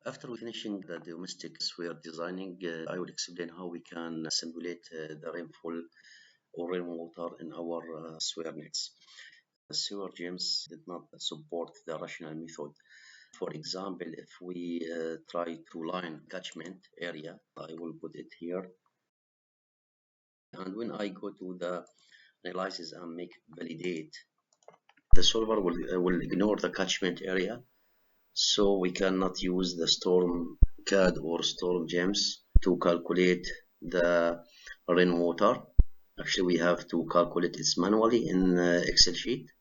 After finishing the domestic sewer designing, I will explain how we can simulate the rainfall or rainwater in our sewer nets. SewerGems did not support the rational method. For example, if we try to line catchment area, I will put it here. And when I go to the analysis and make validate, the solver will ignore the catchment area. So we cannot use the SewerCAD or SewerGems to calculate the rainwater. Actually, we have to calculate it manually in Excel sheet.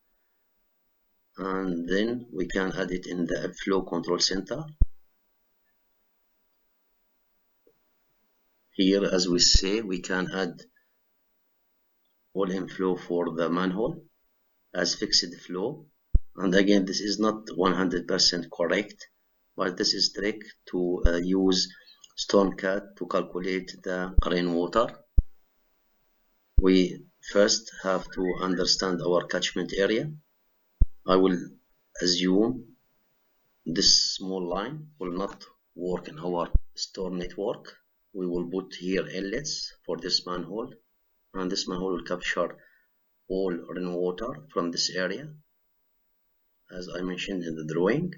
And then we can add it in the flow control center. Here, as we say, we can add all inflow for the manhole as fixed flow. And again, this is not 100% correct, but this is trick to use SewerCAD to calculate the rainwater. We first have to understand our catchment area. I will assume this small line will not work in our storm network. We will put here inlets for this manhole, and this manhole will capture all rainwater from this area, as I mentioned in the drawing.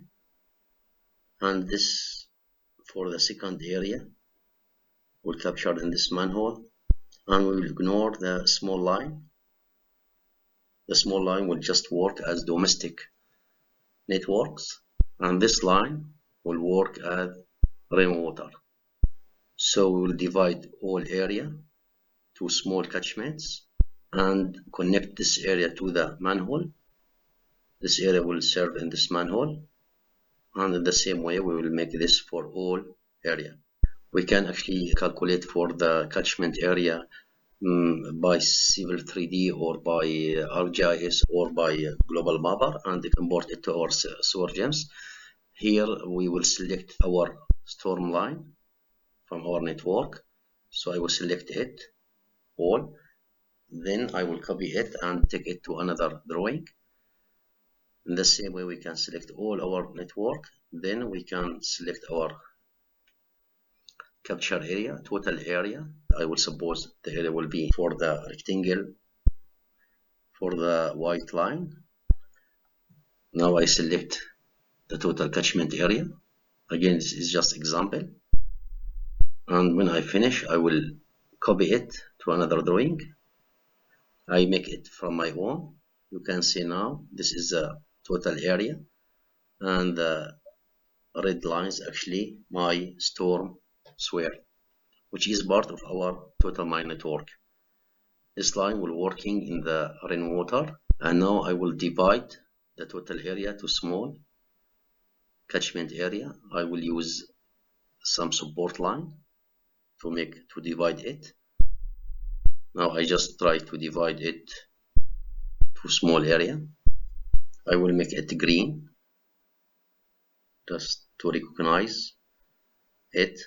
And this for the second area will capture in this manhole, and we will ignore the small line. The small line will just work as domestic networks, and this line will work as rainwater. So we will divide all area to small catchments and connect this area to the manhole. This area will serve in this manhole, and in the same way we will make this for all area. We can actually calculate for the catchment area by Civil 3D or by ArcGIS or by Global Mapper, and import it to our SewerGems. Here we will select our storm line from our network. So I will select it all. Then I will copy it and take it to another drawing. In the same way, we can select all our network. Then we can select our capture area, total area. I will suppose the area will be for the rectangle, for the white line. Now I select the total catchment area. Again, this is just example. And when I finish, I will copy it to another drawing. I make it from my own. You can see now this is the total area, and the red line is actually my storm sewer, which is part of our total mine network. This line will working in the rainwater, and now I will divide the total area to small catchment area. I will use some support line to divide it. Now I just try to divide it to small area. I will make it green just to recognize it.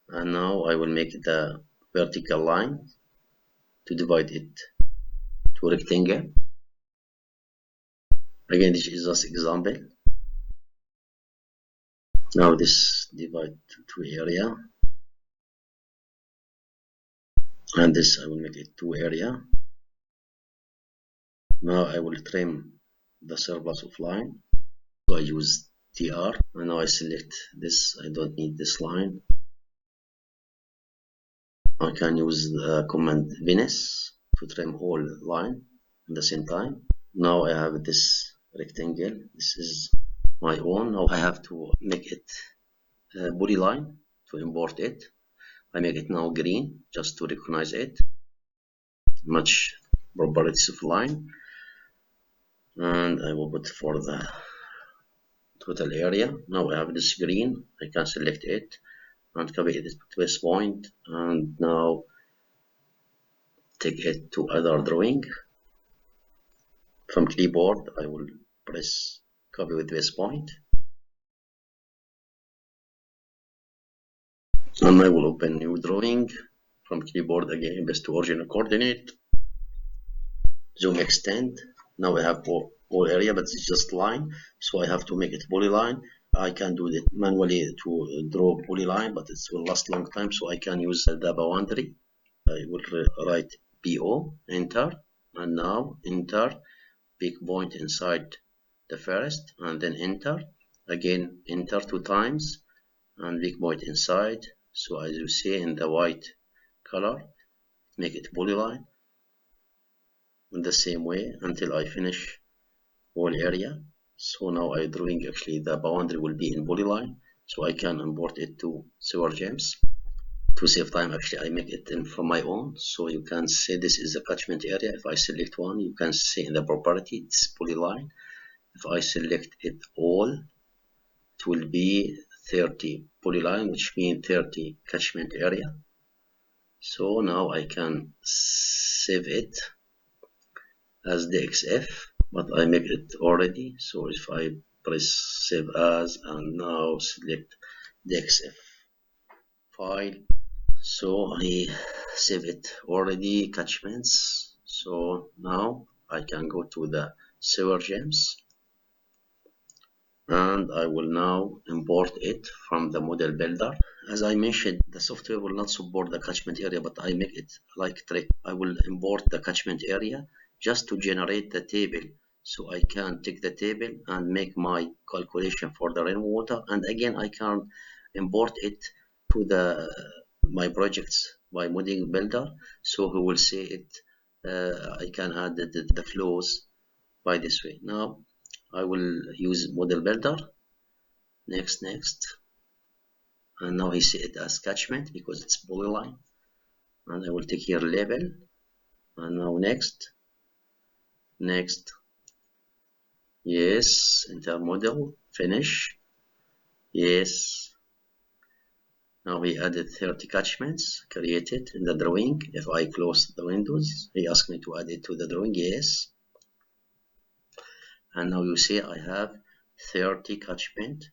And now I will make the vertical line to divide it to rectangle. Again, this is just example. Now this divide to two area, and this I will make it two area. Now I will trim the surplus of line. So I use TR, and now I select this. I don't need this line. I can use the command Venice to trim all line at the same time. Now I have this rectangle. This is my own. Now I have to make it polyline to import it. I make it now green just to recognize it. Match properties of line, and I will put for the total area. Now I have this green. I can select it and copy it to this point, and now take it to other drawing. From clipboard, I will press copy with this point, and I will open new drawing. From clipboard again, best to original coordinate, zoom extend. Now I have all area, but it's just line, so I have to make it polyline. I can do it manually to draw polyline, but it will last long time, so I can use the boundary. I will write BO, enter, and now enter, big point inside the first, and then enter, again enter 2 times, and big point inside. So as you see in the white color, make it polyline in the same way until I finish whole area. So now I drawing actually the boundary will be in polyline, so I can import it to SewerGems. To save time, actually I make it in from my own, so you can say this is the catchment area. If I select one, you can see in the property it's polyline. If I select it all, it will be 30 polyline, which means 30 catchment area. So now I can save it as DXF, but I make it already. So if I press save as and now select DXF file, so I save it already catchments. So now I can go to the SewerGems, and I will now import it from the model builder. As I mentioned, the software will not support the catchment area, but I make it like trick. I will import the catchment area just to generate the table, so I can take the table and make my calculation for the rainwater, and again I can import it to the my projects by model builder, so he will see it. I can add the flows by this way. Now I will use model builder. Next, and now I see it as catchment because it's polyline, and I will take here label, and now next, yes, enter model, finish, yes. Now he added 30 catchments created in the drawing. If I close the windows, he asked me to add it to the drawing, yes. And now you see I have 30 catchment,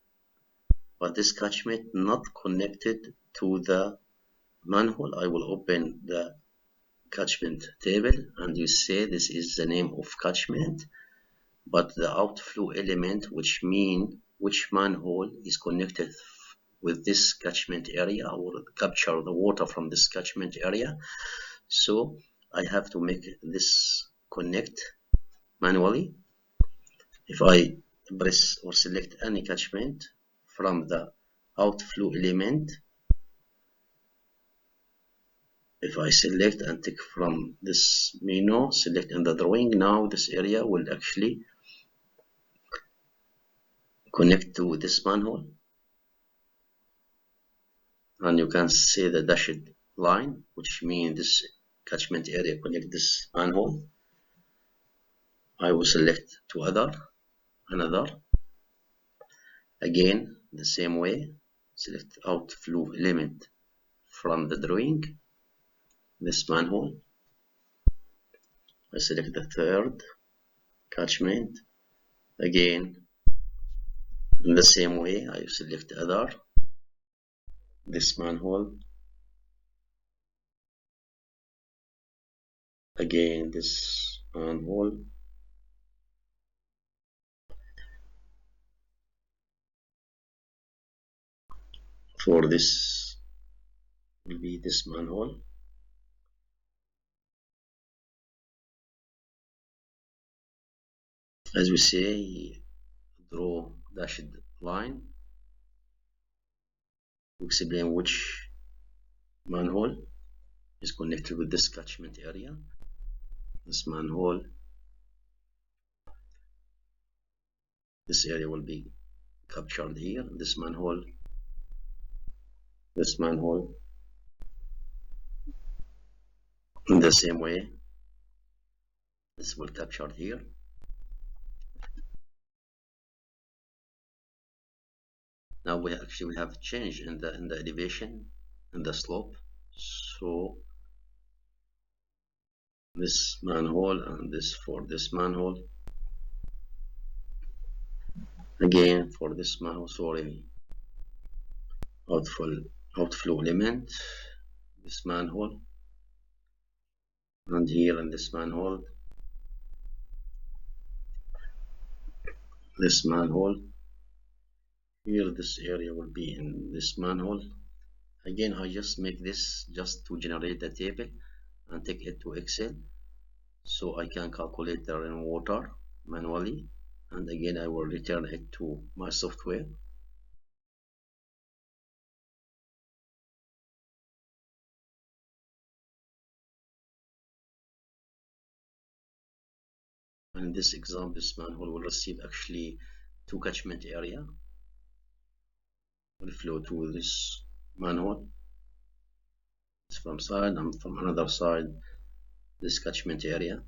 but this catchment not connected to the manhole. I will open the catchment table, and you see this is the name of catchment, but the outflow element, which mean which manhole is connected with this catchment area or capture the water from this catchment area. So I have to make this connect manually. If I press or select any catchment from the outflow element, if I select and take from this menu, select in the drawing, now this area will actually connect to this manhole, and you can see the dashed line, which means this catchment area connect this manhole. I will select to another, again the same way, select outflow element from the drawing, this manhole. I select the third catchment, again in the same way I select this manhole, again this manhole, for this will be this manhole. As we say, draw dashed line to explain which manhole is connected with this catchment area. This manhole, this area will be captured here. This manhole, in the same way, this will captured here. Now we actually have change in the elevation and the slope. So this manhole and this for this manhole, again for this manhole, sorry, outflow element, this manhole, and here in this manhole, Here this area will be in this manhole. Again, I just make this just to generate the table and take it to Excel so I can calculate the rainwater manually, and again I will return it to my software. And in this example, this manhole will receive actually two catchment area, will flow to this manhole. It's from side and from another side this catchment area.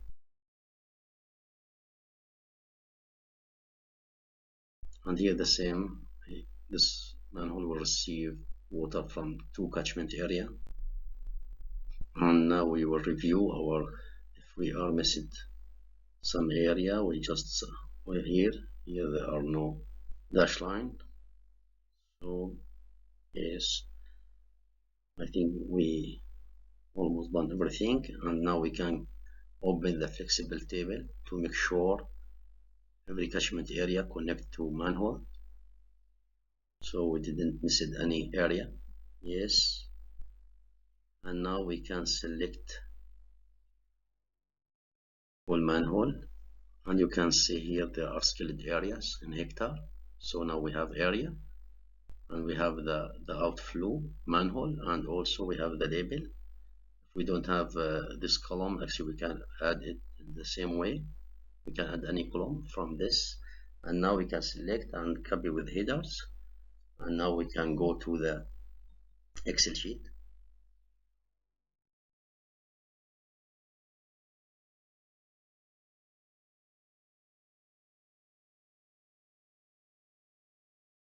And here the same, this manhole will receive water from two catchment area. And now we will review our, if we are missing some area, we just, we're here there are no dash line. So yes, I think we almost done everything, and now we can open the flexible table to make sure every catchment area connect to manhole, so we didn't miss any area. Yes, and now we can select all manhole, and you can see here there are scaled areas in hectare. So now we have area, and we have the outflow manhole, and also we have the label. If we don't have this column, actually we can add it in the same way. We can add any column from this, and now we can select and copy with headers, and now we can go to the Excel sheet.